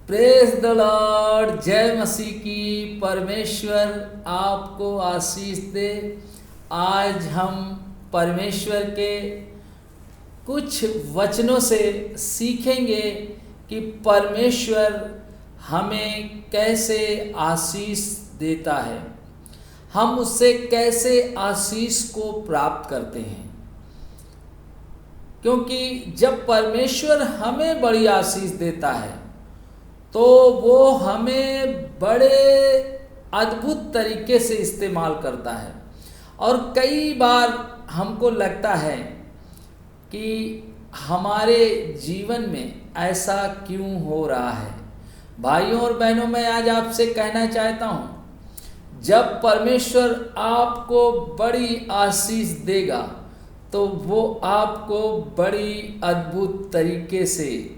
Praise the Lord, जय मसीह की। परमेश्वर आपको आशीष दे। आज हम परमेश्वर के कुछ वचनों से सीखेंगे कि परमेश्वर हमें कैसे आशीष देता है, हम उससे कैसे आशीष को प्राप्त करते हैं। क्योंकि जब परमेश्वर हमें बड़ी आशीष देता है तो वो हमें बड़े अद्भुत तरीके से इस्तेमाल करता है। और कई बार हमको लगता है कि हमारे जीवन में ऐसा क्यों हो रहा है। भाइयों और बहनों, मैं आज आपसे कहना चाहता हूँ, जब परमेश्वर आपको बड़ी आशीष देगा तो वो आपको बड़ी अद्भुत तरीके से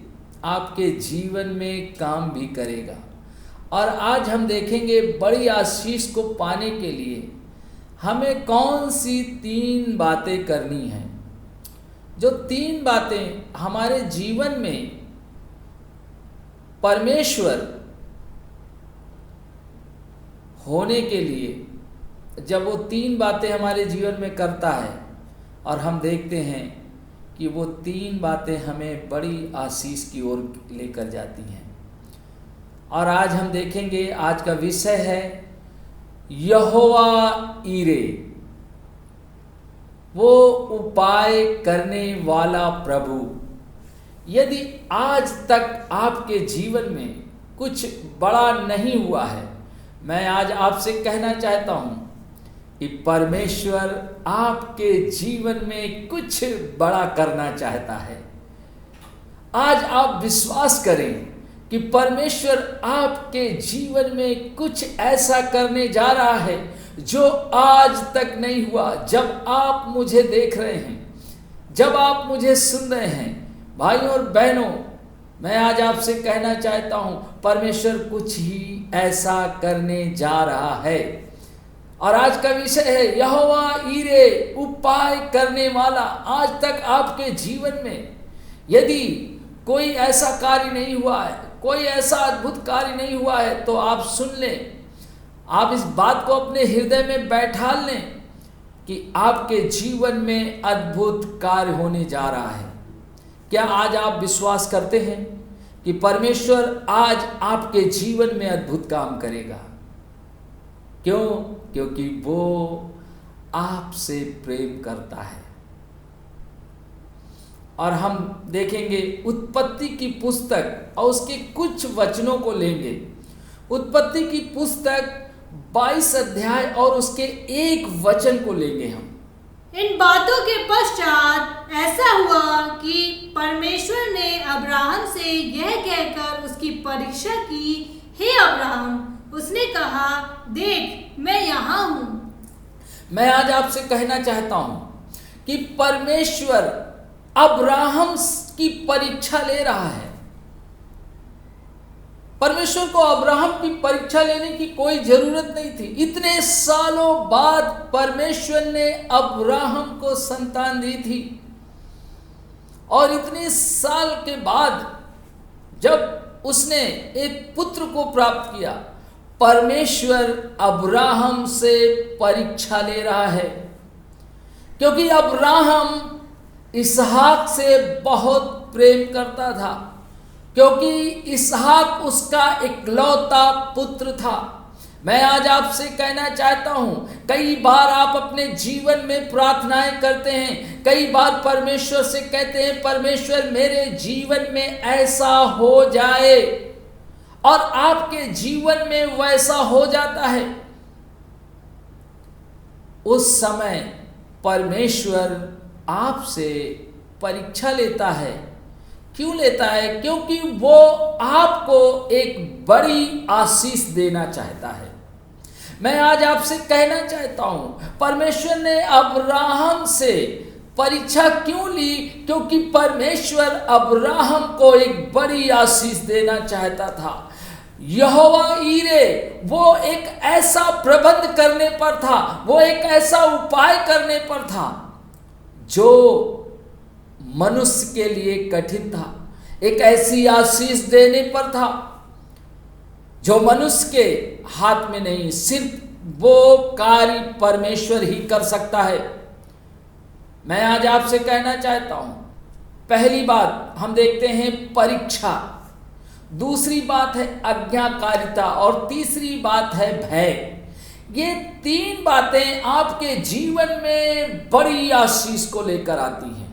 आपके जीवन में काम भी करेगा। और आज हम देखेंगे बड़ी आशीष को पाने के लिए हमें कौन सी 3 बातें करनी हैं। जो 3 बातें हमारे जीवन में परमेश्वर होने के लिए, जब वो 3 बातें हमारे जीवन में करता है और हम देखते हैं कि वो 3 बातें हमें बड़ी आशीष की ओर लेकर जाती हैं। और आज हम देखेंगे, आज का विषय है यहोवा ईरे, वो उपाय करने वाला प्रभु। यदि आज तक आपके जीवन में कुछ बड़ा नहीं हुआ है, मैं आज आपसे कहना चाहता हूं कि परमेश्वर आपके जीवन में कुछ बड़ा करना चाहता है। आज आप विश्वास करें कि परमेश्वर आपके जीवन में कुछ ऐसा करने जा रहा है जो आज तक नहीं हुआ। जब आप मुझे देख रहे हैं, जब आप मुझे सुन रहे हैं, भाइयों और बहनों, मैं आज आपसे कहना चाहता हूं, परमेश्वर कुछ ही ऐसा करने जा रहा है। और आज का विषय है यहोवा ईरे, उपाय करने वाला। आज तक आपके जीवन में यदि कोई ऐसा कार्य नहीं हुआ है, कोई ऐसा अद्भुत कार्य नहीं हुआ है, तो आप सुन लें, आप इस बात को अपने हृदय में बैठा लें कि आपके जीवन में अद्भुत कार्य होने जा रहा है। क्या आज आप विश्वास करते हैं कि परमेश्वर आज आपके जीवन में अद्भुत काम करेगा? क्यों? क्योंकि वो आपसे प्रेम करता है। और हम देखेंगे उत्पत्ति की पुस्तक और उसके कुछ वचनों को लेंगे। उत्पत्ति की पुस्तक 22 अध्याय और उसके 1 वचन को लेंगे हम। इन बातों के पश्चात ऐसा हुआ कि परमेश्वर ने अब्राहम से यह कहकर उसकी परीक्षा की, हे अब्राहम, उसने कहा, देख मैं यहाँ हूँ। मैं आज आपसे कहना चाहता हूँ कि परमेश्वर अब्राहम की परीक्षा ले रहा है। परमेश्वर को अब्राहम की परीक्षा लेने की कोई जरूरत नहीं थी। इतने सालों बाद परमेश्वर ने अब्राहम को संतान दी थी, और इतने साल के बाद जब उसने एक पुत्र को प्राप्त किया, परमेश्वर अब्राहम से परीक्षा ले रहा है। क्योंकि अब्राहम इसहाक से बहुत प्रेम करता था, क्योंकि इसहाक उसका इकलौता पुत्र था। मैं आज आपसे कहना चाहता हूं, कई बार आप अपने जीवन में प्रार्थनाएं करते हैं, कई बार परमेश्वर से कहते हैं, परमेश्वर मेरे जीवन में ऐसा हो जाए, और आपके जीवन में वैसा हो जाता है। उस समय परमेश्वर आपसे परीक्षा लेता है। क्यों लेता है? क्योंकि वो आपको एक बड़ी आशीष देना चाहता है। मैं आज आपसे कहना चाहता हूं, परमेश्वर ने अब्राहम से परीक्षा क्यों ली? क्योंकि परमेश्वर अब्राहम को एक बड़ी आशीष देना चाहता था। यहोवा ईरे वो एक ऐसा प्रबंध करने पर था, वो एक ऐसा उपाय करने पर था जो मनुष्य के लिए कठिन था, एक ऐसी आशीष देने पर था जो मनुष्य के हाथ में नहीं, सिर्फ वो कार्य परमेश्वर ही कर सकता है। मैं आज आपसे कहना चाहता हूं, पहली बात हम देखते हैं परीक्षा, दूसरी बात है आज्ञाकारिता और तीसरी बात है भय। ये तीन बातें आपके जीवन में बड़ी आशीष को लेकर आती हैं।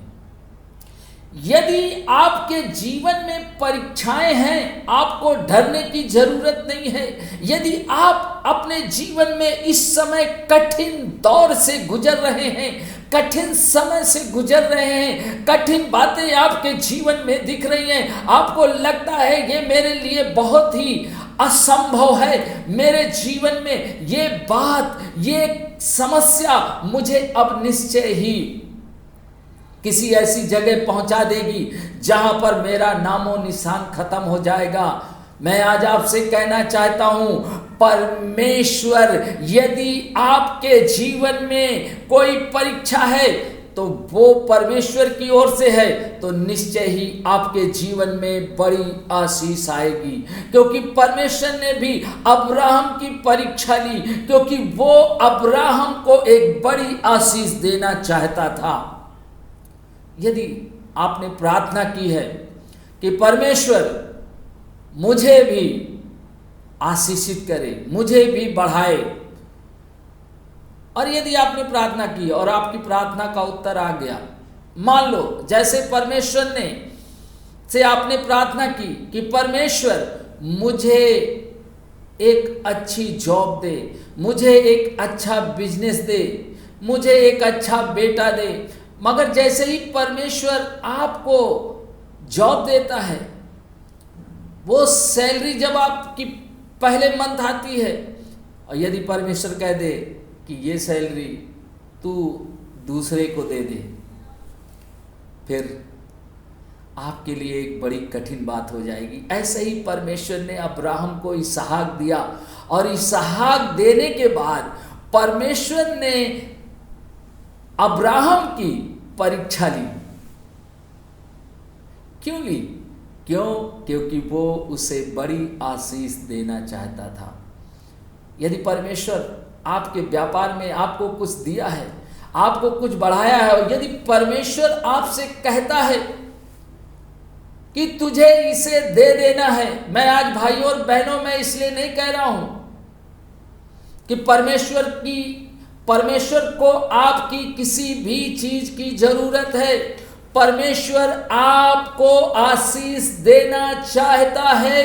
यदि आपके जीवन में परीक्षाएं हैं, आपको डरने की जरूरत नहीं है। यदि आप अपने जीवन में इस समय कठिन दौर से गुजर रहे हैं, कठिन समय से गुजर रहे हैं, कठिन बातें आपके जीवन में दिख रही हैं, आपको लगता है ये मेरे लिए बहुत ही असंभव है, मेरे जीवन में ये बात, ये समस्या मुझे अब निश्चय ही किसी ऐसी जगह पहुंचा देगी जहां पर मेरा नामो निशान खत्म हो जाएगा। मैं आज आपसे कहना चाहता हूं, परमेश्वर यदि आपके जीवन में कोई परीक्षा है तो वो परमेश्वर की ओर से है, तो निश्चय ही आपके जीवन में बड़ी आशीष आएगी। क्योंकि परमेश्वर ने भी अब्राहम की परीक्षा ली, क्योंकि वो अब्राहम को एक बड़ी आशीष देना चाहता था। यदि आपने प्रार्थना की है कि परमेश्वर मुझे भी आशीषित करे, मुझे भी बढ़ाए, और यदि आपने प्रार्थना की और आपकी प्रार्थना का उत्तर आ गया, मान लो जैसे परमेश्वर ने से आपने प्रार्थना की कि परमेश्वर मुझे एक अच्छी जॉब दे, मुझे एक अच्छा बिजनेस दे, मुझे एक अच्छा बेटा दे, मगर जैसे ही परमेश्वर आपको जॉब देता है, वो सैलरी जब आपकी पहले मंथ आती है, और यदि परमेश्वर कह दे कि ये सैलरी तू दूसरे को दे दे, फिर आपके लिए एक बड़ी कठिन बात हो जाएगी। ऐसे ही परमेश्वर ने अब्राहम को इसहाक दिया, और इसहाक देने के बाद परमेश्वर ने अब्राहम की परीक्षा ली। क्यों ली? क्योंकि वो उसे बड़ी आशीष देना चाहता था। यदि परमेश्वर आपके व्यापार में आपको कुछ दिया है, आपको कुछ बढ़ाया है, और यदि परमेश्वर आपसे कहता है कि तुझे इसे दे देना है, मैं आज भाइयों और बहनों में इसलिए नहीं कह रहा हूं कि परमेश्वर को आपकी किसी भी चीज की जरूरत है। परमेश्वर आपको आशीष देना चाहता है,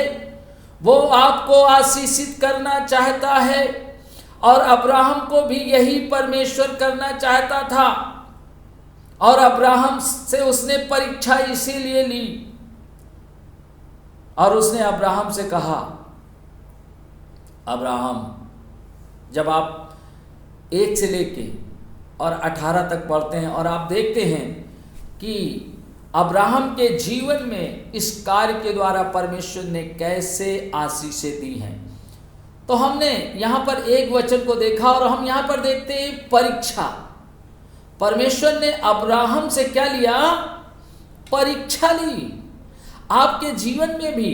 वो आपको आशीषित करना चाहता है, और अब्राहम को भी यही परमेश्वर करना चाहता था, और अब्राहम से उसने परीक्षा इसीलिए ली। और उसने अब्राहम से कहा, अब्राहम, जब आप 1 से लेके और 18 तक पढ़ते हैं और आप देखते हैं कि अब्राहम के जीवन में इस कार्य के द्वारा परमेश्वर ने कैसे आशीषें दी हैं, तो हमने यहाँ पर एक वचन को देखा, और हम यहाँ पर देखते हैं परीक्षा। परमेश्वर ने अब्राहम से क्या लिया? परीक्षा ली। आपके जीवन में भी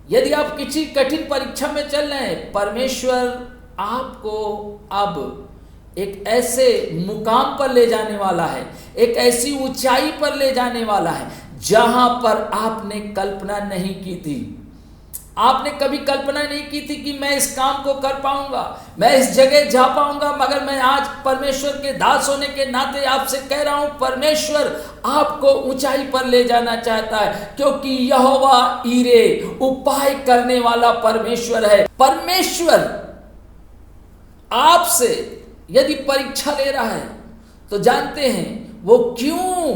यदि आप किसी कठिन परीक्षा में चल रहे हैं, परमेश्वर आपको अब एक ऐसे मुकाम पर ले जाने वाला है, एक ऐसी ऊंचाई पर ले जाने वाला है जहां पर आपने कल्पना नहीं की थी। आपने कभी कल्पना नहीं की थी कि मैं इस काम को कर पाऊंगा, मैं इस जगह जा पाऊंगा, मगर मैं आज परमेश्वर के दास होने के नाते आपसे कह रहा हूं, परमेश्वर आपको ऊंचाई पर ले जाना चाहता है, क्योंकि यहोवा ईरे उपाय करने वाला परमेश्वर है। परमेश्वर आपसे यदि परीक्षा ले रहा है तो जानते हैं वो क्यों?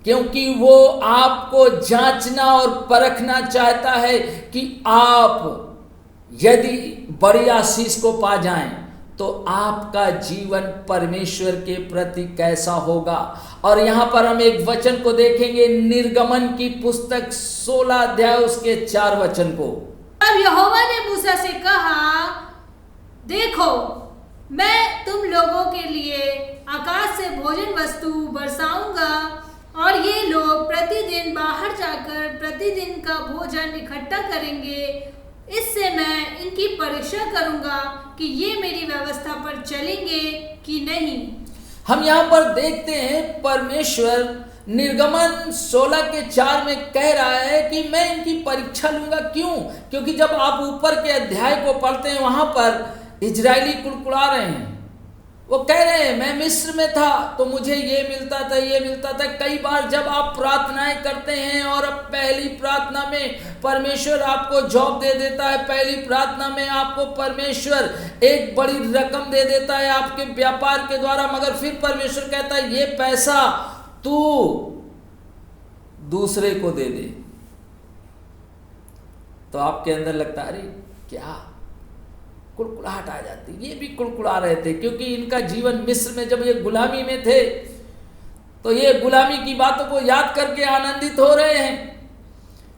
क्योंकि वो आपको जांचना और परखना चाहता है कि आप यदि बड़ी आशीष को पा जाएं तो आपका जीवन परमेश्वर के प्रति कैसा होगा। और यहाँ पर हम एक वचन को देखेंगे, निर्गमन की पुस्तक 16 अध्याय उसके 4 वचन को। तब यहोवा ने मूसा से कहा, देखो, मैं तुम लोगों के लिए आकाश से भोजन वस्तु बरसाऊंगा और ये लोग प्रतिदिन बाहर जाकर प्रतिदिन का भोजन इकट्ठा करेंगे। इससे मैं इनकी परीक्षा करूंगा कि ये मेरी व्यवस्था पर चलेंगे कि नहीं। हम यहाँ पर देखते हैं परमेश्वर निर्गमन 16:4 में कह रहा है कि मैं इनकी परीक्षा लूंगा। क्यों? क्योंकि जब आप ऊपर के अध्याय को पढ़ते हैं वहां पर इजरायली कुड़कुड़ा रहे हैं। वो कह रहे हैं मैं मिस्र में था तो मुझे ये मिलता था, ये मिलता था। कई बार जब आप प्रार्थनाएं करते हैं और अब पहली प्रार्थना में परमेश्वर आपको जॉब दे देता है, पहली प्रार्थना में आपको परमेश्वर एक बड़ी रकम दे देता है आपके व्यापार के द्वारा, मगर फिर परमेश्वर कहता है ये पैसा तू दूसरे को दे दे, तो आपके अंदर लगता है अरे क्या, कुड़कुड़ाहट आ जाती। ये भी कुड़कुड़ा रहे थे क्योंकि इनका जीवन मिस्र में जब ये गुलामी में थे तो ये गुलामी की बातों को याद करके आनंदित हो रहे हैं।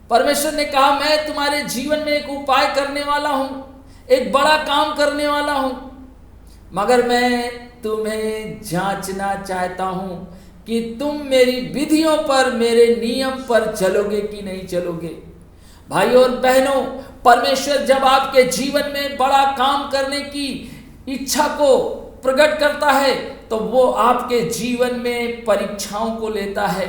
परमेश्वर ने कहा मैं तुम्हारे जीवन में एक उपाय करने वाला हूं, एक बड़ा काम करने वाला हूं, मगर मैं तुम्हें जांचना चाहता हूं कि तुम मेरी विधियों पर, मेरे नियम पर चलोगे कि नहीं चलोगे। भाइयों और बहनों, परमेश्वर जब आपके जीवन में बड़ा काम करने की इच्छा को प्रकट करता है तो वो आपके जीवन में परीक्षाओं को लेता है।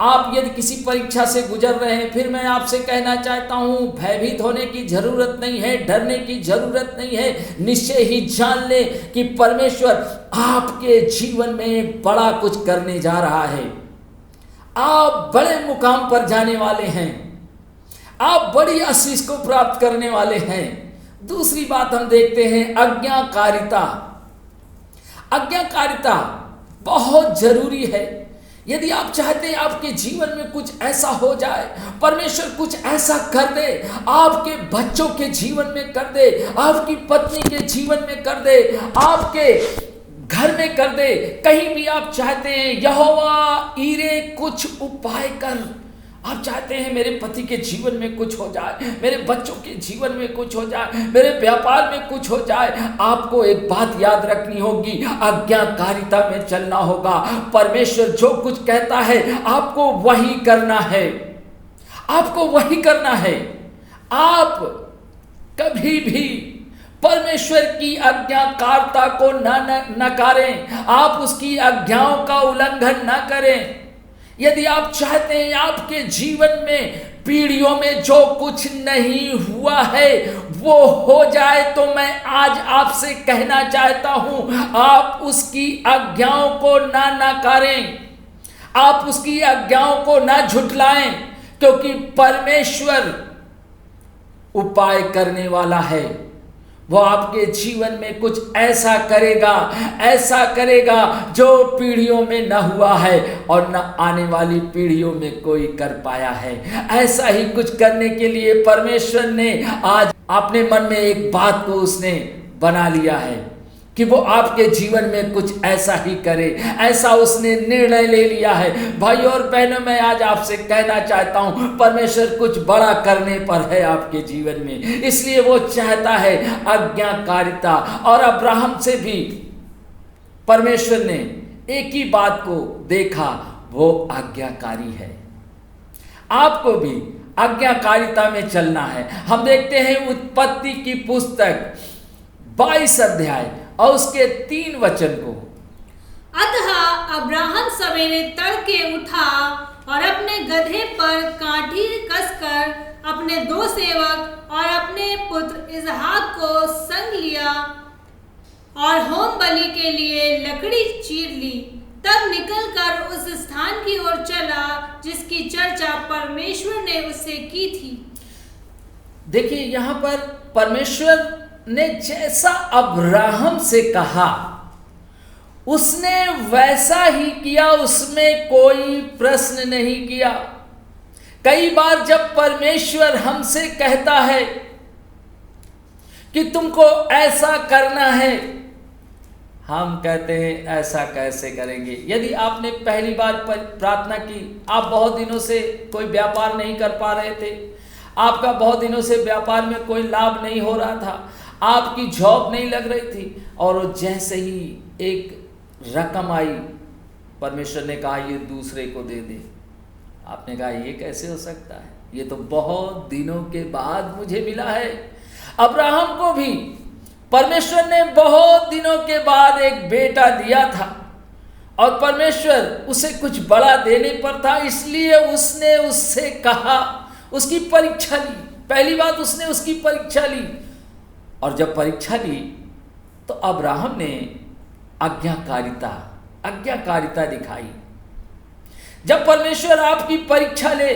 आप यदि किसी परीक्षा से गुजर रहे हैं, फिर मैं आपसे कहना चाहता हूं भयभीत होने की जरूरत नहीं है, डरने की जरूरत नहीं है। निश्चय ही जान ले कि परमेश्वर आपके जीवन में बड़ा कुछ करने जा रहा है। आप बड़े मुकाम पर जाने वाले हैं, आप बड़ी आशीष को प्राप्त करने वाले हैं। दूसरी बात हम देखते हैं आज्ञाकारिता। आज्ञाकारिता बहुत जरूरी है। यदि आप चाहते हैं आपके जीवन में कुछ ऐसा हो जाए, परमेश्वर कुछ ऐसा कर दे, आपके बच्चों के जीवन में कर दे, आपकी पत्नी के जीवन में कर दे, आपके घर में कर दे, कहीं भी आप चाहते हैं यहोवा ईरे कुछ उपाय कर, आप चाहते हैं मेरे पति के जीवन में कुछ हो जाए, मेरे बच्चों के जीवन में कुछ हो जाए, मेरे व्यापार में कुछ हो जाए, आपको एक बात याद रखनी होगी, आज्ञाकारिता में चलना होगा। परमेश्वर जो कुछ कहता है आपको वही करना है, आपको वही करना है। आप कभी भी परमेश्वर की आज्ञाकारिता को न नकारें, आप उसकी आज्ञाओं का उल्लंघन न करें। यदि आप चाहते हैं आपके जीवन में पीढ़ियों में जो कुछ नहीं हुआ है वो हो जाए, तो मैं आज आपसे कहना चाहता हूं आप उसकी आज्ञाओं को ना नकारें, आप उसकी आज्ञाओं को ना झुठलाएं, क्योंकि परमेश्वर उपाय करने वाला है। वो आपके जीवन में कुछ ऐसा करेगा जो पीढ़ियों में न हुआ है और न आने वाली पीढ़ियों में कोई कर पाया है। ऐसा ही कुछ करने के लिए परमेश्वर ने आज अपने मन में एक बात को उसने बना लिया है कि वो आपके जीवन में कुछ ऐसा ही करे, ऐसा उसने निर्णय ले लिया है। भाइयों और बहनों, मैं आज आपसे कहना चाहता हूं परमेश्वर कुछ बड़ा करने पर है आपके जीवन में, इसलिए वो चाहता है आज्ञाकारिता। और अब्राहम से भी परमेश्वर ने एक ही बात को देखा, वो आज्ञाकारी है। आपको भी आज्ञाकारिता में चलना है। हम देखते हैं उत्पत्ति की पुस्तक 22 अध्याय और उसके 3 वचन को। अतः अब्राहम सवेरे तड़के उठा और अपने गधे पर काठी कसकर अपने 2 सेवक और अपने पुत्र इसहाक को संग लिया और होम बलि के लिए लकड़ी चीर ली। तब निकलकर उस स्थान की ओर चला जिसकी चर्चा परमेश्वर ने उससे की थी। देखिए, यहाँ पर परमेश्वर ने जैसा अब्राहम से कहा उसने वैसा ही किया, उसमें कोई प्रश्न नहीं किया। कई बार जब परमेश्वर हमसे कहता है कि तुमको ऐसा करना है, हम कहते हैं ऐसा कैसे करेंगे। यदि आपने पहली बार प्रार्थना की, आप बहुत दिनों से कोई व्यापार नहीं कर पा रहे थे, आपका बहुत दिनों से व्यापार में कोई लाभ नहीं हो रहा था, आपकी जॉब नहीं लग रही थी, और जैसे ही एक रकम आई, परमेश्वर ने कहा ये दूसरे को दे दे। आपने कहा ये कैसे हो सकता है, ये तो बहुत दिनों के बाद मुझे मिला है। अब्राहम को भी परमेश्वर ने बहुत दिनों के बाद एक बेटा दिया था, और परमेश्वर उसे कुछ बड़ा देने पर था, इसलिए उसने उससे कहा, उसकी परीक्षा ली। पहली बात उसने उसकी परीक्षा ली, और जब परीक्षा ली तो अब्राहम ने आज्ञाकारिता दिखाई। जब परमेश्वर आपकी परीक्षा ले,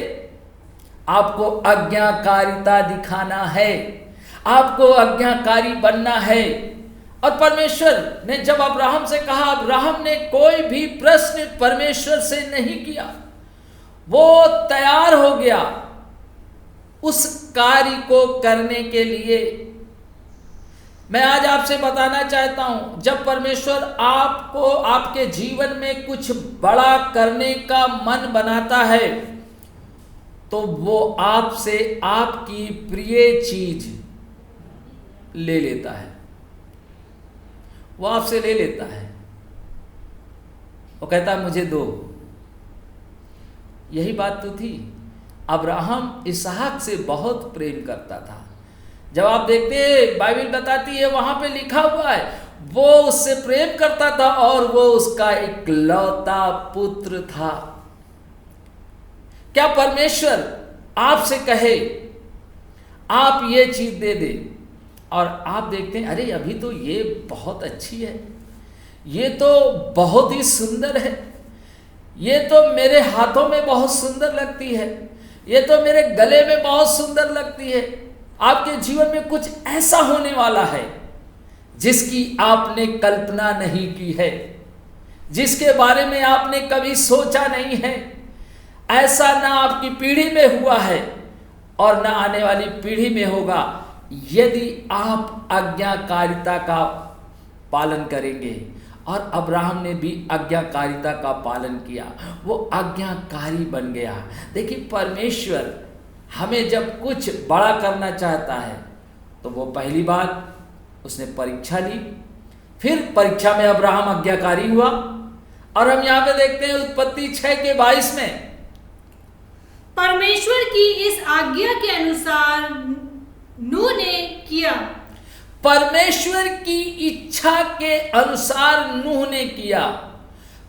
आपको आज्ञाकारिता दिखाना है, आपको आज्ञाकारी बनना है। और परमेश्वर ने जब अब्राहम से कहा, अब्राहम ने कोई भी प्रश्न परमेश्वर से नहीं किया, वो तैयार हो गया उस कार्य को करने के लिए। मैं आज आपसे बताना चाहता हूं, जब परमेश्वर आपको आपके जीवन में कुछ बड़ा करने का मन बनाता है, तो वो आपसे आपकी प्रिय चीज ले लेता है, वो आपसे ले लेता है। वो कहता है मुझे दो। यही बात तो थी। अब्राहम इसहाक से बहुत प्रेम करता था। जब आप देखते हैं, बाइबल बताती है, वहां पे लिखा हुआ है, वो उससे प्रेम करता था और वो उसका इकलौता पुत्र था। क्या परमेश्वर आपसे कहे आप ये चीज दे दे, और आप देखते हैं अरे अभी तो ये बहुत अच्छी है, ये तो बहुत ही सुंदर है, ये तो मेरे हाथों में बहुत सुंदर लगती है, ये तो मेरे गले में बहुत सुंदर लगती है। आपके जीवन में कुछ ऐसा होने वाला है जिसकी आपने कल्पना नहीं की है, जिसके बारे में आपने कभी सोचा नहीं है। ऐसा ना आपकी पीढ़ी में हुआ है और ना आने वाली पीढ़ी में होगा, यदि आप आज्ञाकारिता का पालन करेंगे। और अब्राहम ने भी आज्ञाकारिता का पालन किया, वो आज्ञाकारी बन गया। देखिए, परमेश्वर हमें जब कुछ बड़ा करना चाहता है तो वो पहली बात उसने परीक्षा ली, फिर परीक्षा में अब्राहम आज्ञाकारी हुआ। और हम यहाँ पे देखते हैं उत्पत्ति 6:22 में, परमेश्वर की इस आज्ञा के अनुसार नूह ने किया। परमेश्वर की इच्छा के अनुसार नूह ने किया।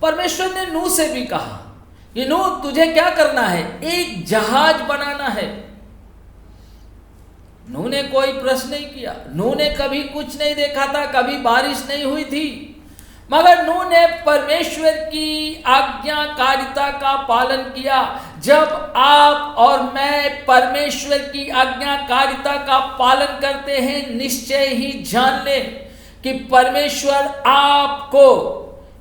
परमेश्वर ने नूह से भी कहा, ये नूह तुझे क्या करना है, एक जहाज बनाना है। नूह ने कोई प्रश्न नहीं किया, नूह ने कभी कुछ नहीं देखा था, कभी बारिश नहीं हुई थी, मगर नूह ने परमेश्वर की आज्ञाकारिता का पालन किया। जब आप और मैं परमेश्वर की आज्ञाकारिता का पालन करते हैं, निश्चय ही जान लें कि परमेश्वर आपको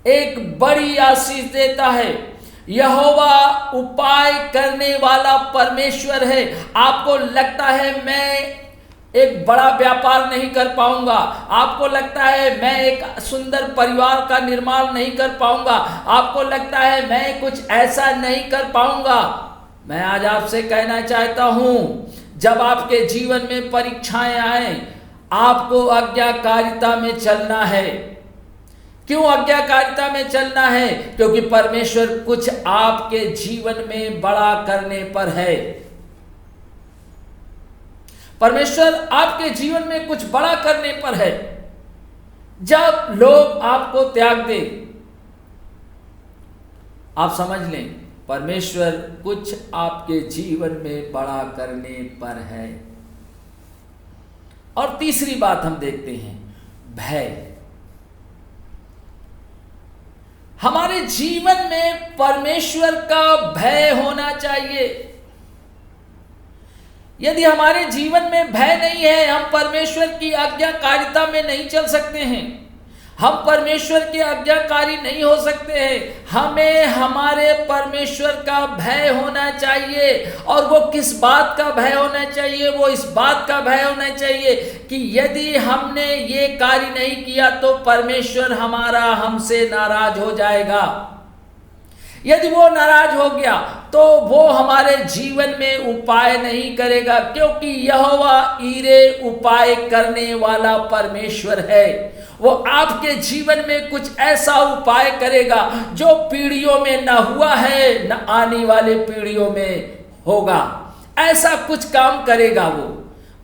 एक बड़ी आशीष देता है। यहोवा उपाय करने वाला परमेश्वर है। आपको लगता है मैं एक बड़ा व्यापार नहीं कर पाऊंगा, आपको लगता है मैं एक सुंदर परिवार का निर्माण नहीं कर पाऊंगा, आपको लगता है मैं कुछ ऐसा नहीं कर पाऊंगा। मैं आज आपसे कहना चाहता हूं, जब आपके जीवन में परीक्षाएं आए, आपको आज्ञाकारिता में चलना है। क्यों आज्ञाकारिता में चलना है? क्योंकि परमेश्वर कुछ आपके जीवन में बड़ा करने पर है। परमेश्वर आपके जीवन में कुछ बड़ा करने पर है। जब लोग आपको त्याग दे, आप समझ लें परमेश्वर कुछ आपके जीवन में बड़ा करने पर है। और तीसरी बात हम देखते हैं, भय। हमारे जीवन में परमेश्वर का भय होना चाहिए। यदि हमारे जीवन में भय नहीं है, हम परमेश्वर की आज्ञाकारिता में नहीं चल सकते हैं, हम परमेश्वर के आज्ञाकारी नहीं हो सकते हैं। हमें हमारे परमेश्वर का भय होना चाहिए। और वो किस बात का भय होना चाहिए? वो इस बात का भय होना चाहिए कि यदि हमने ये कार्य नहीं किया तो परमेश्वर हमसे नाराज हो जाएगा। यदि वो नाराज हो गया तो वो हमारे जीवन में उपाय नहीं करेगा, क्योंकि यहोवा ईरे उपाय करने वाला परमेश्वर है। वो आपके जीवन में कुछ ऐसा उपाय करेगा जो पीढ़ियों में न हुआ है, न आने वाले पीढ़ियों में होगा। ऐसा कुछ काम करेगा वो।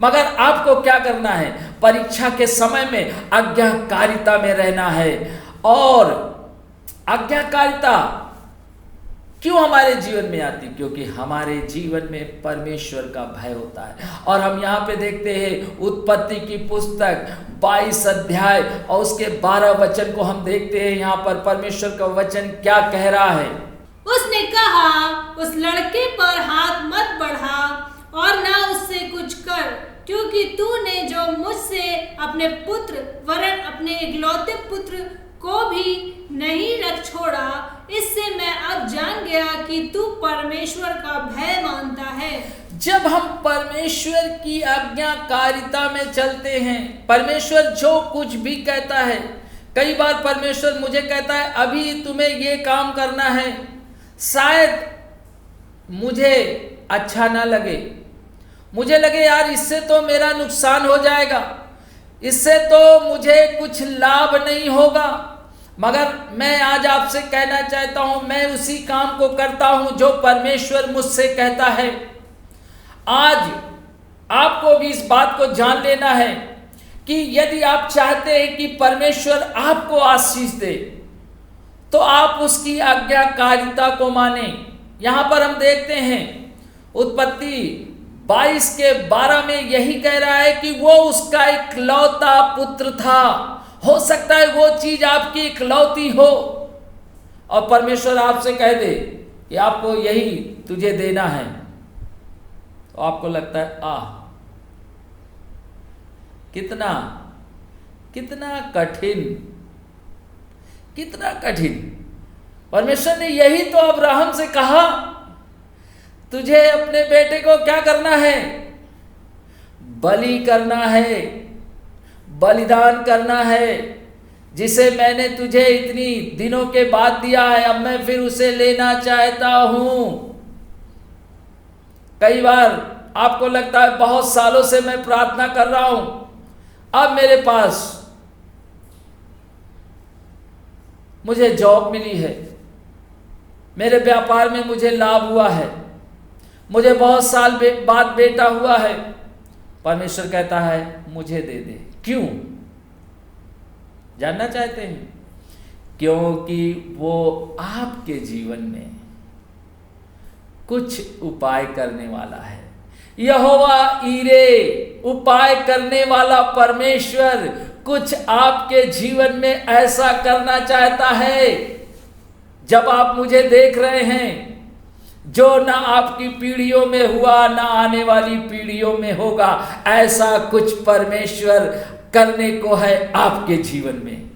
मगर आपको क्या करना है? परीक्षा के समय में आज्ञाकारिता में रहना है। और आज्ञाकारिता क्यों हमारे जीवन में आती? क्योंकि हमारे जीवन में परमेश्वर का भय होता है। और हम यहाँ पे देखते हैं उत्पत्ति की पुस्तक 22 अध्याय और उसके 12 वचन को हम देखते हैं। यहाँ पर परमेश्वर का वचन क्या कह रहा है? उसने कहा, उस लड़के पर हाथ मत बढ़ा और ना उससे कुछ कर, क्योंकि तूने जो मुझसे अपने पुत्र वरन अपने इकलौते पुत्र को भी नहीं रख छोड़ा, इससे मैं अब जान गया कि तू परमेश्वर का भय मानता है। जब हम परमेश्वर की आज्ञाकारिता में चलते हैं, परमेश्वर जो कुछ भी कहता है, कई बार परमेश्वर मुझे कहता है अभी तुम्हें ये काम करना है, शायद मुझे अच्छा ना लगे, मुझे लगे यार इससे तो मेरा नुकसान हो जाएगा, इससे तो मुझे कुछ लाभ नहीं होगा, मगर मैं आज आपसे कहना चाहता हूं, मैं उसी काम को करता हूं जो परमेश्वर मुझसे कहता है। आज आपको भी इस बात को जान लेना है कि यदि आप चाहते हैं कि परमेश्वर आपको आशीष दे तो आप उसकी आज्ञाकारिता को माने। यहां पर हम देखते हैं उत्पत्ति 22 के 12 में यही कह रहा है कि वो उसका इकलौता पुत्र था। हो सकता है वो चीज आपकी इकलौती हो और परमेश्वर आपसे कह दे कि आपको यही तुझे देना है, तो आपको लगता है कितना कितना कठिन, कितना कठिन। परमेश्वर ने यही तो अब्राहम से कहा, तुझे अपने बेटे को क्या करना है? बलि करना है, बलिदान करना है, जिसे मैंने तुझे इतनी दिनों के बाद दिया है, अब मैं फिर उसे लेना चाहता हूं। कई बार आपको लगता है बहुत सालों से मैं प्रार्थना कर रहा हूं, अब मेरे पास मुझे जॉब मिली है, मेरे व्यापार में मुझे लाभ हुआ है, मुझे बहुत साल बाद बेटा हुआ है। परमेश्वर कहता है मुझे दे दे। क्यों? जानना चाहते हैं? क्योंकि वो आपके जीवन में कुछ उपाय करने वाला है। यहोवा ईरे उपाय करने वाला परमेश्वर कुछ आपके जीवन में ऐसा करना चाहता है। जब आप मुझे देख रहे हैं, जो ना आपकी पीढ़ियों में हुआ ना आने वाली पीढ़ियों में होगा, ऐसा कुछ परमेश्वर करने को है आपके जीवन में।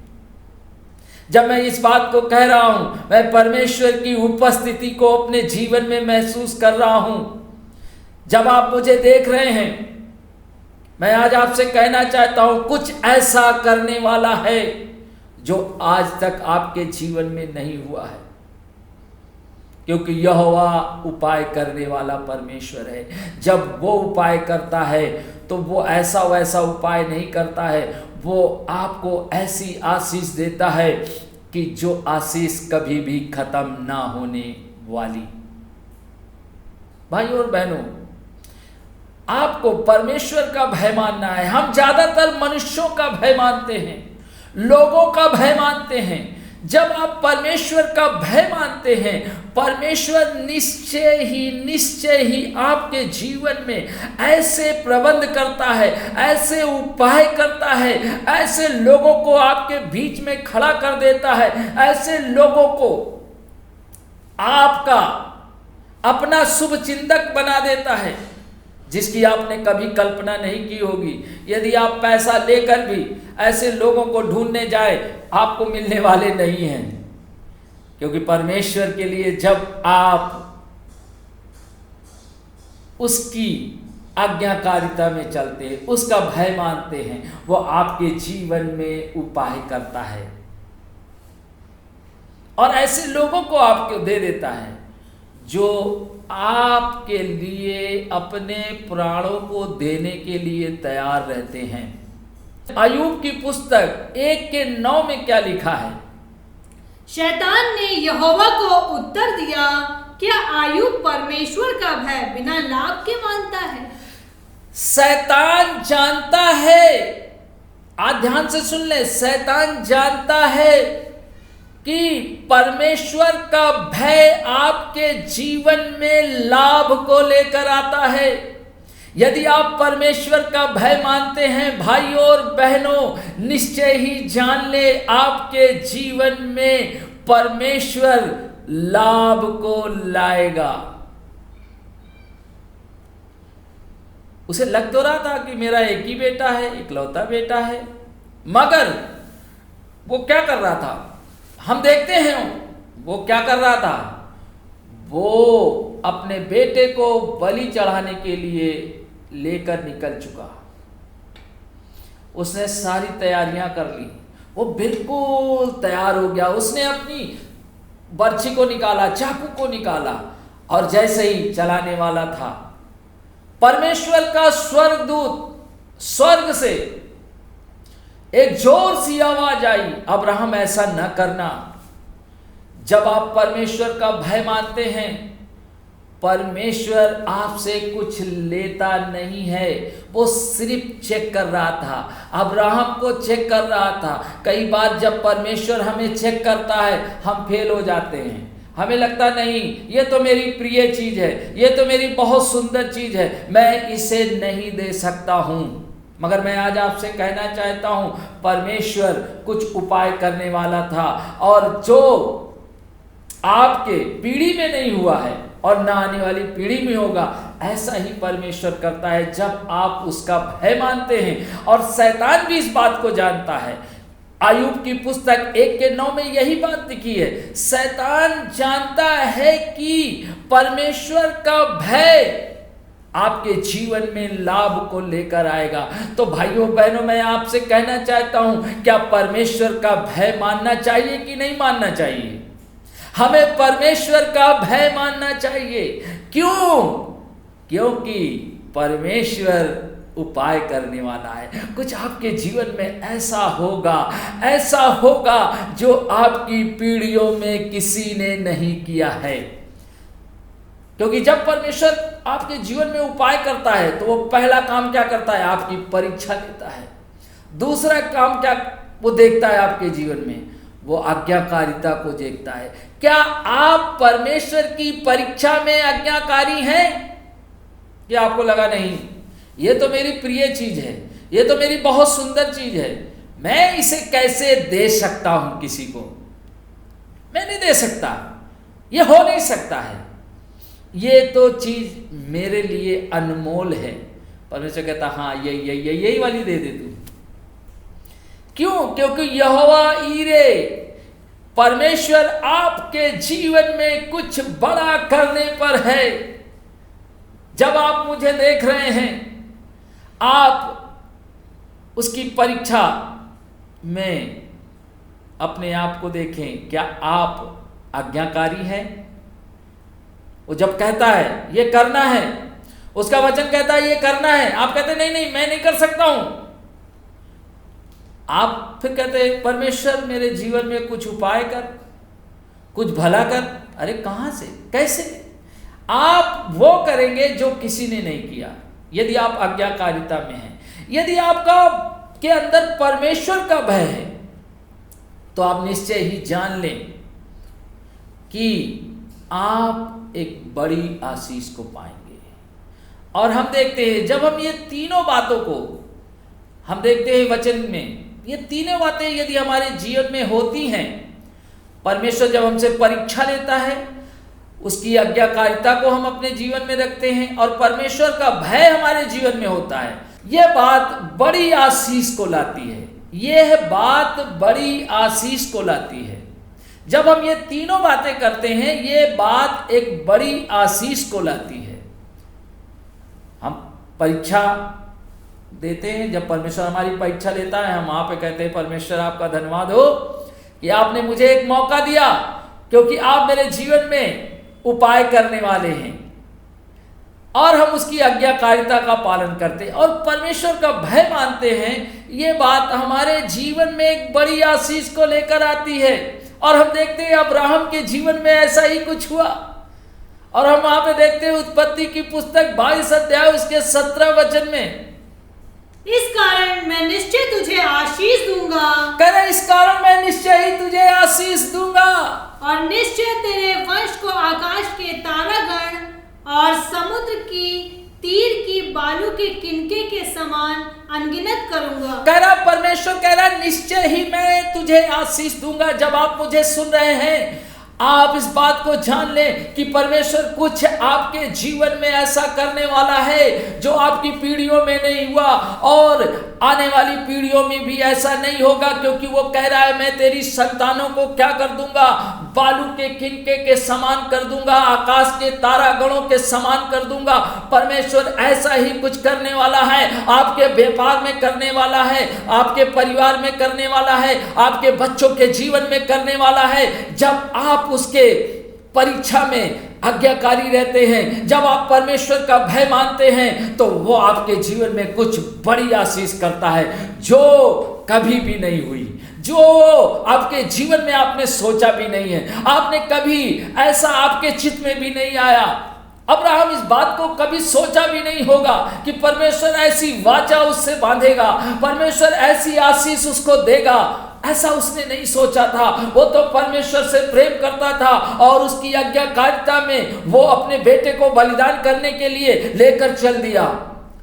जब मैं इस बात को कह रहा हूं, मैं परमेश्वर की उपस्थिति को अपने जीवन में महसूस कर रहा हूं। जब आप मुझे देख रहे हैं, मैं आज आपसे कहना चाहता हूं, कुछ ऐसा करने वाला है जो आज तक आपके जीवन में नहीं हुआ है, क्योंकि यहोवा उपाय करने वाला परमेश्वर है। जब वो उपाय करता है तो वो ऐसा वैसा उपाय नहीं करता है, वो आपको ऐसी आशीष देता है कि जो आशीष कभी भी खत्म ना होने वाली। भाइयों और बहनों, आपको परमेश्वर का भय मानना है। हम ज्यादातर मनुष्यों का भय मानते हैं, लोगों का भय मानते हैं। जब आप परमेश्वर का भय मानते हैं, परमेश्वर निश्चय ही आपके जीवन में ऐसे प्रबंध करता है, ऐसे उपाय करता है, ऐसे लोगों को आपके बीच में खड़ा कर देता है, ऐसे लोगों को आपका अपना शुभ चिंतक बना देता है जिसकी आपने कभी कल्पना नहीं की होगी। यदि आप पैसा लेकर भी ऐसे लोगों को ढूंढने जाए, आपको मिलने वाले नहीं हैं, क्योंकि परमेश्वर के लिए जब आप उसकी आज्ञाकारिता में चलते हैं, उसका भय मानते हैं, वो आपके जीवन में उपाय करता है। और ऐसे लोगों को आपको दे देता है जो आपके लिए अपने प्राणों को देने के लिए तैयार रहते हैं। अय्यूब की पुस्तक 1:9 में क्या लिखा है? शैतान ने यहोवा को उत्तर दिया, क्या अय्यूब परमेश्वर का भय बिना लाभ के मानता है? शैतान जानता है, आज ध्यान से सुन ले, शैतान जानता है कि परमेश्वर का भय आपके जीवन में लाभ को लेकर आता है। यदि आप परमेश्वर का भय मानते हैं भाइयों और बहनों, निश्चय ही जान ले आपके जीवन में परमेश्वर लाभ को लाएगा। उसे लग तो रहा था कि मेरा एक ही बेटा है, इकलौता बेटा है, मगर वो क्या कर रहा था? हम देखते हैं वो क्या कर रहा था। वो अपने बेटे को बलि चढ़ाने के लिए लेकर निकल चुका। उसने सारी तैयारियां कर ली, वो बिल्कुल तैयार हो गया। उसने अपनी बर्छी को निकाला, चाकू को निकाला, और जैसे ही चलाने वाला था, परमेश्वर का स्वर्गदूत स्वर्ग से एक जोर सी आवाज आई, अब्राहम ऐसा न करना। जब आप परमेश्वर का भय मानते हैं, परमेश्वर आपसे कुछ लेता नहीं है, वो सिर्फ चेक कर रहा था, अब्राहम को चेक कर रहा था। कई बार जब परमेश्वर हमें चेक करता है, हम फेल हो जाते हैं। हमें लगता नहीं, ये तो मेरी प्रिय चीज है, ये तो मेरी बहुत सुंदर चीज है, मैं इसे नहीं दे सकता हूं। मगर मैं आज आपसे कहना चाहता हूं, परमेश्वर कुछ उपाय करने वाला था, और जो आपके पीढ़ी में नहीं हुआ है और ना आने वाली पीढ़ी में होगा, ऐसा ही परमेश्वर करता है जब आप उसका भय मानते हैं। और शैतान भी इस बात को जानता है। अय्यूब की पुस्तक 1:9 में यही बात लिखी है। शैतान जानता है कि परमेश्वर का भय आपके जीवन में लाभ को लेकर आएगा। तो भाइयों बहनों, मैं आपसे कहना चाहता हूं, क्या परमेश्वर का भय मानना चाहिए कि नहीं मानना चाहिए? हमें परमेश्वर का भय मानना चाहिए। क्यों? क्योंकि परमेश्वर उपाय करने वाला है। कुछ आपके जीवन में ऐसा होगा जो आपकी पीढ़ियों में किसी ने नहीं किया है। क्योंकि जब परमेश्वर आपके जीवन में उपाय करता है, तो वो पहला काम क्या करता है? आपकी परीक्षा लेता है। दूसरा काम क्या वो देखता है आपके जीवन में? वो आज्ञाकारिता को देखता है। क्या आप परमेश्वर की परीक्षा में आज्ञाकारी हैं? क्या आपको लगा नहीं, ये तो मेरी प्रिय चीज है, ये तो मेरी बहुत सुंदर चीज है, मैं इसे कैसे दे सकता हूं किसी को? मैं नहीं दे सकता, ये हो नहीं सकता है, ये तो चीज मेरे लिए अनमोल है। परमेश्वर कहता हाँ यही वाली दे दे तू। क्यों? क्योंकि यहोवा ईरे, परमेश्वर आपके जीवन में कुछ बड़ा करने पर है। जब आप मुझे देख रहे हैं, आप उसकी परीक्षा में अपने आप को देखें। क्या आप आज्ञाकारी हैं? वो जब कहता है ये करना है, उसका वचन कहता है ये करना है, आप कहते नहीं मैं नहीं कर सकता हूं। आप फिर कहते परमेश्वर मेरे जीवन में कुछ उपाय कर, कुछ भला कर। अरे कहां से, कैसे? आप वो करेंगे जो किसी ने नहीं किया। यदि आप आज्ञाकारिता में हैं, यदि आपका के अंदर परमेश्वर का भय है, तो आप निश्चय ही जान लें कि आप एक बड़ी आशीष को पाएंगे। और हम देखते हैं, जब हम ये तीनों बातों को हम देखते हैं वचन में, ये तीनों बातें यदि हमारे जीवन में होती हैं, परमेश्वर जब हमसे परीक्षा लेता है, उसकी आज्ञाकारिता को हम अपने जीवन में रखते हैं, और परमेश्वर का भय हमारे जीवन में होता है, यह बात बड़ी आशीष को लाती है। यह बात बड़ी आशीष को लाती है। जब हम ये तीनों बातें करते हैं, ये बात एक बड़ी आशीष को लाती है। हम परीक्षा देते हैं, जब परमेश्वर हमारी परीक्षा लेता है, हम वहां पे कहते हैं परमेश्वर आपका धन्यवाद हो कि आपने मुझे एक मौका दिया, क्योंकि आप मेरे जीवन में उपाय करने वाले हैं और हम उसकी आज्ञाकारिता का पालन करते हैं और परमेश्वर का भय मानते हैं। ये बात हमारे जीवन में एक बड़ी आशीष को लेकर आती है। और हम देखते हैं अब्राहम के जीवन में ऐसा ही कुछ हुआ। और हम वहां पे देखते हैं उत्पत्ति की पुस्तक 22 अध्याय उसके 17 वचन में, इस कारण मैं निश्चय तुझे आशीष दूंगा। कह रहे इस कारण मैं निश्चय ही तुझे आशीष दूंगा और निश्चय तेरे वंश को आकाश के तारागण और समुद्र की तीर की बालू के किनके के समान अनगिनत करूंगा। कह रहा परमेश्वर कह रहा निश्चय ही मैं तुझे आशीष दूंगा। जब आप मुझे सुन रहे हैं, आप इस बात को जान लें कि परमेश्वर कुछ आपके जीवन में ऐसा करने वाला है जो आपकी पीढ़ियों में नहीं हुआ और आने वाली पीढ़ियों में भी ऐसा नहीं होगा, क्योंकि वो कह रहा है मैं तेरी संतानों को क्या कर दूंगा, बालू के किनके के समान कर दूंगा, आकाश के तारागणों के समान कर दूंगा। परमेश्वर ऐसा ही कुछ करने वाला है, आपके व्यापार में करने वाला है, आपके परिवार में करने वाला है, आपके बच्चों के जीवन में करने वाला है। जब आप उसके परीक्षा में आज्ञाकारी रहते हैं, जब आप परमेश्वर का भय मानते हैं, तो वो आपके जीवन में कुछ बड़ी आशीष करता है जो कभी भी नहीं हुई, जो आपके जीवन में आपने सोचा भी नहीं है, आपने कभी ऐसा आपके चित्त में भी नहीं आया। अब्राहम इस बात को कभी सोचा भी नहीं होगा कि परमेश्वर ऐसी वाचा उससे बांधेगा, परमेश्वर ऐसी आशीष उसको देगा। ऐसा उसने नहीं सोचा था। वो तो परमेश्वर से प्रेम करता था और उसकी आज्ञाकारिता में वो अपने बेटे को बलिदान करने के लिए लेकर चल दिया।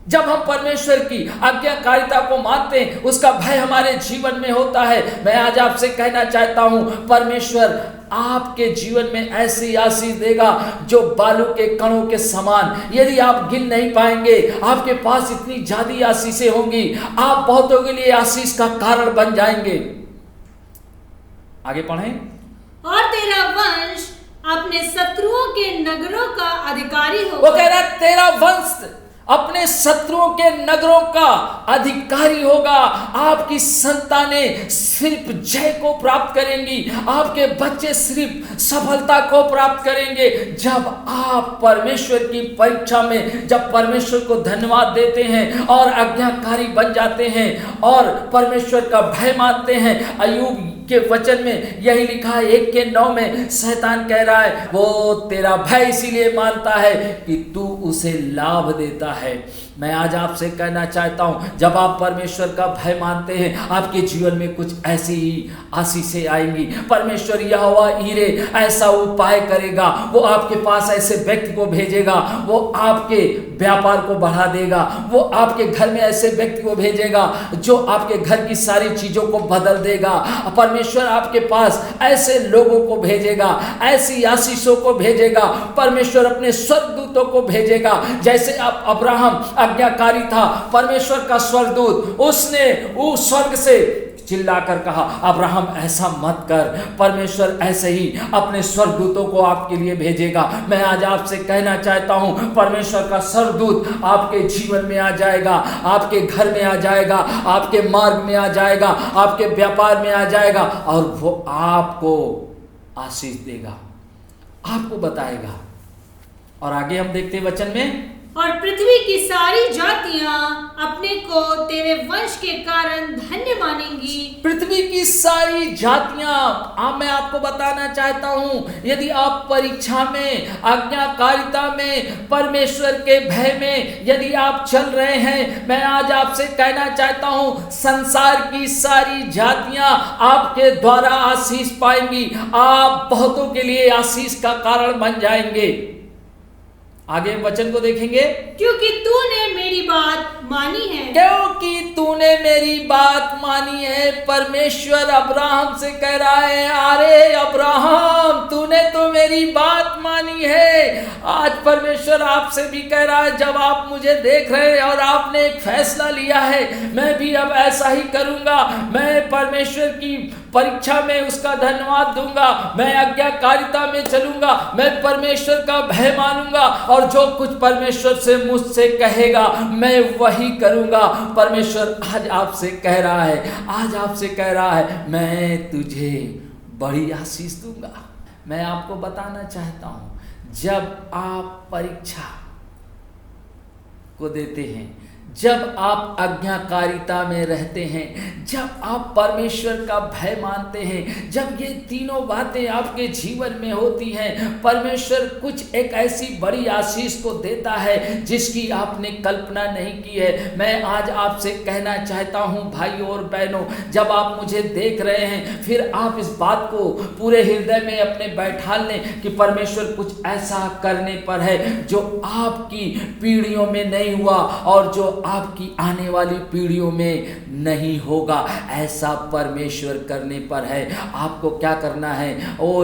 जब हम परमेश्वर की आज्ञाकारिता को मानते हैं, उसका भय हमारे जीवन में होता है। मैं आज आपसे कहना चाहता हूं, परमेश्वर आपके जीवन में ऐसी आशीष देगा जो बालू के कणों के समान, यदि आप गिन नहीं पाएंगे, आपके पास इतनी ज्यादा आशीषें होंगी, आप बहुतों के लिए आशीष का कारण बन जाएंगे। आगे पढ़ें। और तेरा वंश अपने शत्रुओं के नगरों का अधिकारी होगा। वो कह रहा है तेरा वंश अपने शत्रुओं के नगरों का अधिकारी होगा। आपकी संतानें सिर्फ जय को प्राप्त करेंगी, आपके बच्चे सिर्फ सफलता को प्राप्त करेंगे जब आप परमेश्वर की परीक्षा में, जब परमेश्वर को धन्यवाद देते हैं और आज्ञाकारी बन जाते हैं और परमेश्वर का भय मानते हैं। अय्यूब के वचन में यही लिखा है 1:9 में, शैतान कह रहा है वो तेरा भय इसीलिए मानता है कि तू उसे लाभ देता है। मैं आज आपसे कहना चाहता हूं, जब आप परमेश्वर का भय मानते हैं, आपके जीवन में कुछ ऐसी ही आशीषें आएंगी। परमेश्वर यहोवा ईरे ऐसा उपाय करेगा, वो आपके पास ऐसे व्यक्ति को भेजेगा, वो आपके व्यापार को बढ़ा देगा, वो आपके घर में ऐसे व्यक्ति को भेजेगा जो आपके घर की सारी चीजों को बदल देगा। परमेश्वर आपके पास ऐसे लोगों को भेजेगा, ऐसी आशीषों को भेजेगा। परमेश्वर अपने स्वर्गदूतों को भेजेगा। जैसे आप अब्राहम आज्ञाकारी था, परमेश्वर का स्वर्गदूत उसने उस स्वर्ग से चिल्लाकर कहा अब्राहम ऐसा मत कर, परमेश्वर ऐसे ही अपने स्वर्गदूतों को आपके लिए भेजेगा। मैं आज आपसे कहना चाहता हूं, परमेश्वर का स्वर्गदूत आपके जीवन में आ जाएगा, आपके घर में आ जाएगा, आपके मार्ग में आ जाएगा, आपके व्यापार में आ जाएगा और वो आपको आशीष देगा, आपको बताएगा। और आगे हम देखते हैं वचन में, और पृथ्वी की सारी जातियां अपने को तेरे वंश के कारण धन्य मानेंगी। पृथ्वी की सारी जातियां, मैं आपको बताना चाहता हूं, यदि आप परीक्षा में, आज्ञाकारिता में, परमेश्वर के भय में यदि आप चल रहे हैं, मैं आज आपसे कहना चाहता हूं, संसार की सारी जातियां आपके द्वारा आशीष पाएंगी। आप बहुतों के लिए आशीष का कारण बन जाएंगे। आगे वचन को देखेंगे, क्योंकि तूने मेरी बात मानी है। क्योंकि तूने मेरी बात मानी है। परमेश्वर अब्राहम से कह रहा है, अरे अब्राहम तूने तो मेरी बात मानी है। आज परमेश्वर आपसे भी कह रहा है, जब आप मुझे देख रहे हैं और आपने एक फैसला लिया है, मैं भी अब ऐसा ही करूंगा, मैं परमेश्वर की परीक्षा में उसका धन्यवाद दूंगा, मैं आज्ञाकारिता में चलूंगा, मैं परमेश्वर का भय मानूंगा और जो कुछ परमेश्वर से मुझसे कहेगा मैं वही करूंगा। परमेश्वर आज आपसे कह रहा है, आज आपसे कह रहा है, मैं तुझे बड़ी आशीष दूंगा, मैं आपको बताना चाहता हूँ, जब आप परीक्षा को देते हैं, जब आप आज्ञाकारिता में रहते हैं, जब आप परमेश्वर का भय मानते हैं, जब ये तीनों बातें आपके जीवन में होती हैं, परमेश्वर कुछ एक ऐसी बड़ी आशीष को देता है जिसकी आपने कल्पना नहीं की है। मैं आज आपसे कहना चाहता हूँ भाइयों और बहनों, जब आप मुझे देख रहे हैं, फिर आप इस बात को पूरे हृदय में अपने बैठा लें कि परमेश्वर कुछ ऐसा करने पर है जो आपकी पीढ़ियों में नहीं हुआ और जो आपकी आने वाली पीढ़ियों में नहीं होगा। ऐसा परमेश्वर करने पर है। आपको क्या करना है?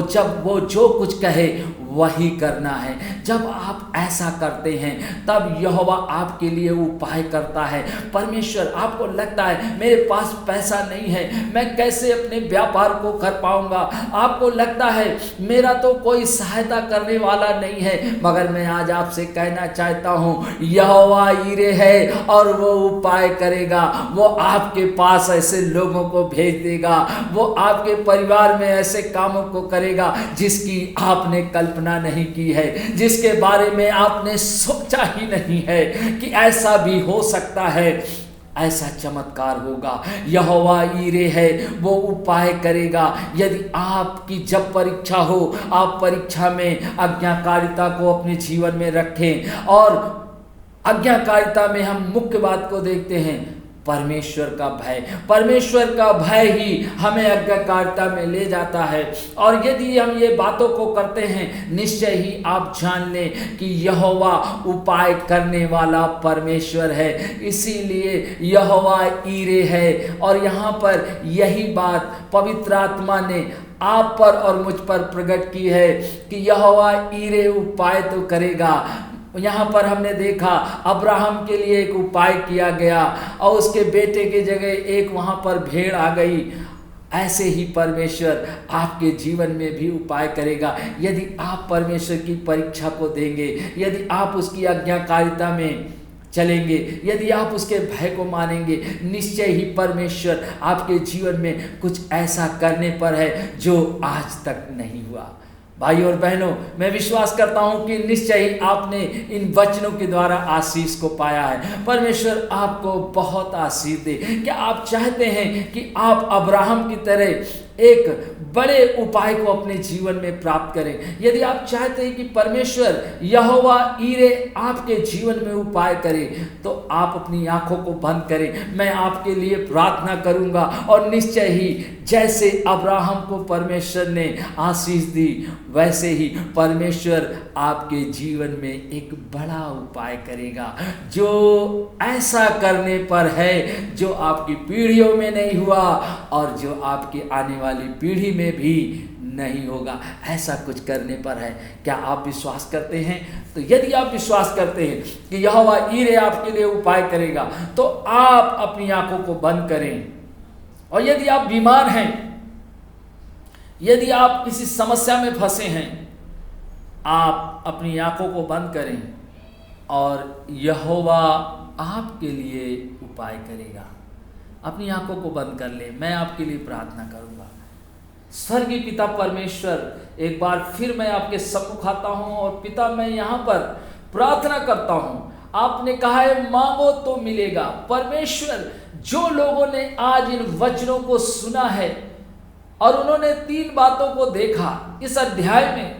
जब वो जो कुछ कहे वही करना है। जब आप ऐसा करते हैं तब यहोवा आपके लिए उपाय करता है। परमेश्वर, आपको लगता है मेरे पास पैसा नहीं है, मैं कैसे अपने व्यापार को कर पाऊंगा, आपको लगता है मेरा तो कोई सहायता करने वाला नहीं है, मगर मैं आज आपसे कहना चाहता हूँ, यहोवा ईरे है और वो उपाय करेगा। वो आपके पास ऐसे लोगों को भेज देगा, वो आपके परिवार में ऐसे कामों को करेगा जिसकी आपने कल्पना नहीं की है, जिसके बारे में आपने सोचा ही नहीं है कि ऐसा भी हो सकता है। ऐसा चमत्कार होगा। यहोवा ईरे है, वो उपाय करेगा। यदि आपकी जब परीक्षा हो, आप परीक्षा में आज्ञाकारिता को अपने जीवन में रखें। और आज्ञाकारिता में हम मुख्य बात को देखते हैं, परमेश्वर का भय। परमेश्वर का भय ही हमें आज्ञाकारिता में ले जाता है। और यदि हम ये बातों को करते हैं, निश्चय ही आप जान लें कि यहोवा उपाय करने वाला परमेश्वर है। इसीलिए यहोवा ईरे है। और यहाँ पर यही बात पवित्र आत्मा ने आप पर और मुझ पर प्रकट की है कि यहोवा ईरे उपाय तो करेगा। यहाँ पर हमने देखा अब्राहम के लिए एक उपाय किया गया और उसके बेटे की जगह एक वहाँ पर भेड़ आ गई। ऐसे ही परमेश्वर आपके जीवन में भी उपाय करेगा। यदि आप परमेश्वर की परीक्षा को देंगे, यदि आप उसकी आज्ञाकारिता में चलेंगे, यदि आप उसके भय को मानेंगे, निश्चय ही परमेश्वर आपके जीवन में कुछ ऐसा करने पर है जो आज तक नहीं हुआ। भाइयों और बहनों, मैं विश्वास करता हूं कि निश्चय ही आपने इन वचनों के द्वारा आशीष को पाया है। परमेश्वर आपको बहुत आशीष दे। क्या आप चाहते हैं कि आप अब्राहम की तरह एक बड़े उपाय को अपने जीवन में प्राप्त करें? यदि आप चाहते हैं कि परमेश्वर यहोवा ईरे आपके जीवन में उपाय करे, तो आप अपनी आंखों को बंद करें। मैं आपके लिए प्रार्थना करूंगा और निश्चय ही जैसे अब्राहम को परमेश्वर ने आशीष दी, वैसे ही परमेश्वर आपके जीवन में एक बड़ा उपाय करेगा, जो ऐसा करने पर है जो आपकी पीढ़ियों में नहीं हुआ और जो आपके आने वाली पीढ़ी में भी नहीं होगा। ऐसा कुछ करने पर है। क्या आप विश्वास करते हैं? तो यदि आप विश्वास करते हैं कि यहोवा ईरे आपके लिए उपाय करेगा, तो आप अपनी आंखों को बंद करें। और यदि आप बीमार हैं, यदि आप किसी समस्या में फंसे हैं, आप अपनी आंखों को बंद करें और यहोवा आपके लिए उपाय करेगा। अपनी आंखों को बंद कर लें। मैं आपके लिए प्रार्थना करूंगा। स्वर्गीय पिता परमेश्वर, एक बार फिर मैं आपके सम्मुख आता हूं और पिता, मैं यहाँ पर प्रार्थना करता हूं। आपने कहा है मांगो तो मिलेगा। परमेश्वर, जो लोगों ने आज इन वचनों को सुना है और उन्होंने 3 बातों को देखा इस अध्याय में,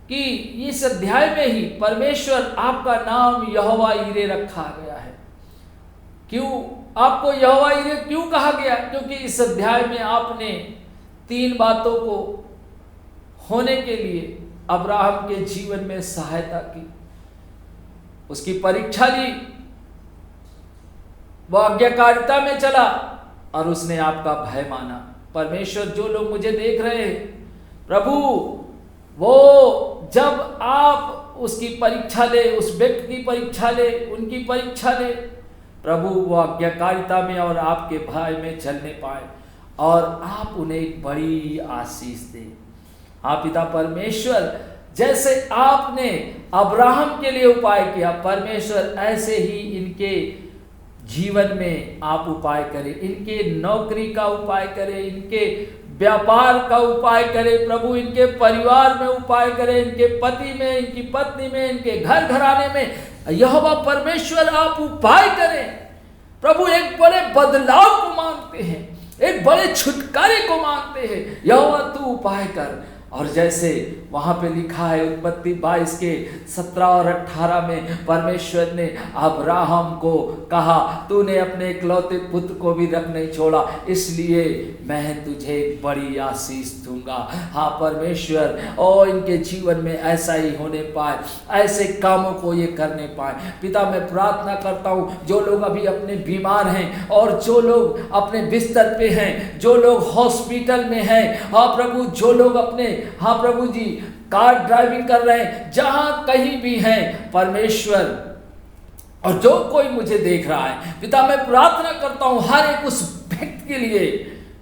कि इस अध्याय में ही परमेश्वर आपका नाम यहोवा ईरे रखा गया है। क्यों आपको यहोवा ईरे क्यों कहा गया? क्योंकि इस अध्याय में आपने 3 बातों को होने के लिए अब्राहम के जीवन में सहायता की, उसकी परीक्षा ली, वो आज्ञाकारिता में चला और उसने आपका भय माना। परमेश्वर, जो लोग मुझे देख रहे हैं प्रभु, वो जब आप उसकी परीक्षा ले, उस व्यक्ति की परीक्षा ले, उनकी परीक्षा ले प्रभु, वो आज्ञाकारिता में और आपके भय में चलने पाए और आप उन्हें एक बड़ी आशीष दें। हाँ पिता परमेश्वर, जैसे आपने अब्राहम के लिए उपाय किया, परमेश्वर ऐसे ही इनके जीवन में आप उपाय करें, इनके नौकरी का उपाय करें, इनके व्यापार का उपाय करे प्रभु, इनके परिवार में उपाय करे, इनके पति में, इनकी पत्नी में, इनके घर घराने में यहोवा परमेश्वर आप उपाय करें प्रभु। एक बड़े बदलाव को मांगते हैं, एक बड़े छुटकारे को मांगते हैं, यहोवा तू उपाय कर। और जैसे वहाँ पे लिखा है उत्पत्ति 22 के 17 और 18 में परमेश्वर ने अब्राहम को कहा तूने अपने इकलौते पुत्र को भी रख नहीं छोड़ा, इसलिए मैं तुझे एक बड़ी आशीष दूंगा। हाँ परमेश्वर, और इनके जीवन में ऐसा ही होने पाए, ऐसे कामों को ये करने पाए। पिता मैं प्रार्थना करता हूँ जो लोग अभी अपने बीमार हैं और जो लोग अपने बिस्तर पे हैं, जो लोग हॉस्पिटल में हैं, हाँ प्रभु, जो लोग अपने, हाँ प्रभु जी, कार ड्राइविंग कर रहे हैं, जहां कहीं भी हैं परमेश्वर, और जो कोई मुझे देख रहा है पिता मैं प्रार्थना करता हूं हर एक उस व्यक्ति के लिए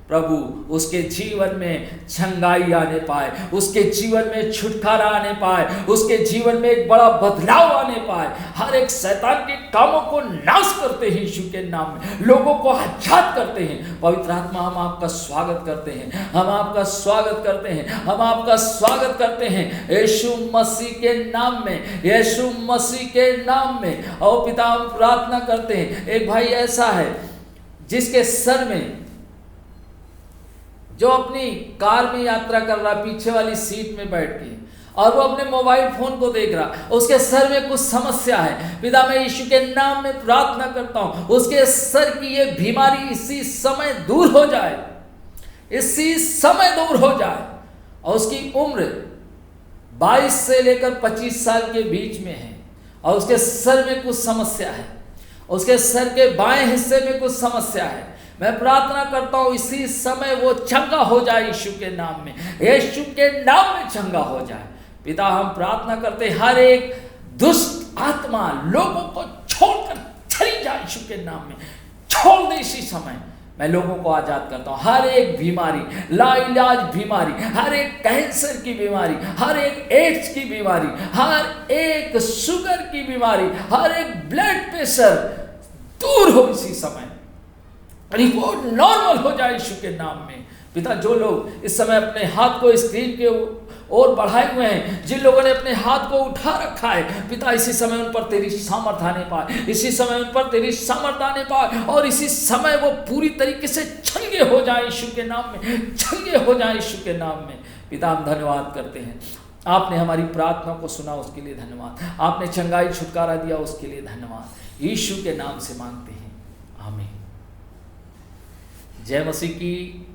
प्रभु, उसके जीवन में चंगाई आने पाए, उसके जीवन में छुटकारा आने पाए, उसके जीवन में एक बड़ा बदलाव आने पाए। हर एक शैतान के कामों को नाश करते हैं यीशु के नाम में, लोगों को आजाद करते हैं। पवित्र आत्मा हम आपका स्वागत करते हैं, हम आपका स्वागत करते हैं, हम आपका स्वागत करते हैं यीशु मसीह के नाम में, यीशु मसीह के नाम में। और पिता हम प्रार्थना करते हैं, एक भाई ऐसा है जिसके सर में, जो अपनी कार में यात्रा कर रहा, पीछे वाली सीट में बैठ के, और वो अपने मोबाइल फोन को देख रहा, उसके सर में कुछ समस्या है। पिता मैं यीशु के नाम में प्रार्थना करता हूं उसके सर की ये बीमारी इसी समय दूर हो जाए, इसी समय दूर हो जाए। और उसकी उम्र 22 से लेकर 25 साल के बीच में है, और उसके सर में कुछ समस्या है, उसके सर के बाएं हिस्से में कुछ समस्या है। मैं प्रार्थना करता हूं इसी समय वो चंगा हो जाए यीशु के नाम में, यीशु के नाम में चंगा हो जाए। पिता हम प्रार्थना करते हर एक दुष्ट आत्मा लोगों को छोड़कर चली जाए यीशु के नाम में, छोड़ दे इसी समय। मैं लोगों को आजाद करता हूं हर एक बीमारी, लाइलाज बीमारी, हर एक कैंसर की बीमारी, हर एक एड्स की बीमारी, हर एक शुगर की बीमारी, हर एक ब्लड प्रेशर दूर हो इसी समय, रिपोर्ट नॉर्मल हो जाए यीशु के नाम में। पिता जो लोग इस समय अपने हाथ को स्क्रीन के ओर बढ़ाए हुए हैं, जिन लोगों ने अपने हाथ को उठा रखा है, पिता इसी समय उन पर तेरी सामर्थ आने पाए, इसी समय उन पर तेरी सामर्थ आने पाए, और इसी समय वो पूरी तरीके से चंगे हो जाए यीशु के नाम में, चंगे हो जाए यीशु के नाम में। पिता हम धन्यवाद करते हैं, आपने हमारी प्रार्थना को सुना उसके लिए धन्यवाद, आपने चंगाई छुटकारा दिया उसके लिए धन्यवाद। यीशु के नाम से मांगते हैं, आमीन। जय मसीह की।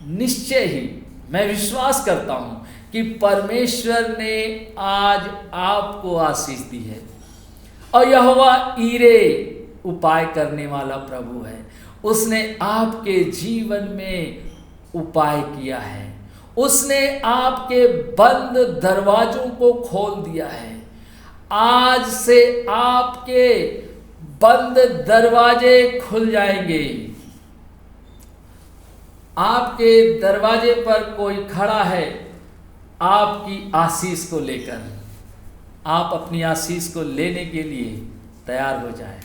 निश्चय ही मैं विश्वास करता हूं कि परमेश्वर ने आज आपको आशीष दी है, और यहोवा ईरे उपाय करने वाला प्रभु है। उसने आपके जीवन में उपाय किया है, उसने आपके बंद दरवाजों को खोल दिया है। आज से आपके बंद दरवाजे खुल जाएंगे। आपके दरवाजे पर कोई खड़ा है आपकी आशीष को लेकर, आप अपनी आशीष को लेने के लिए तैयार हो जाएं।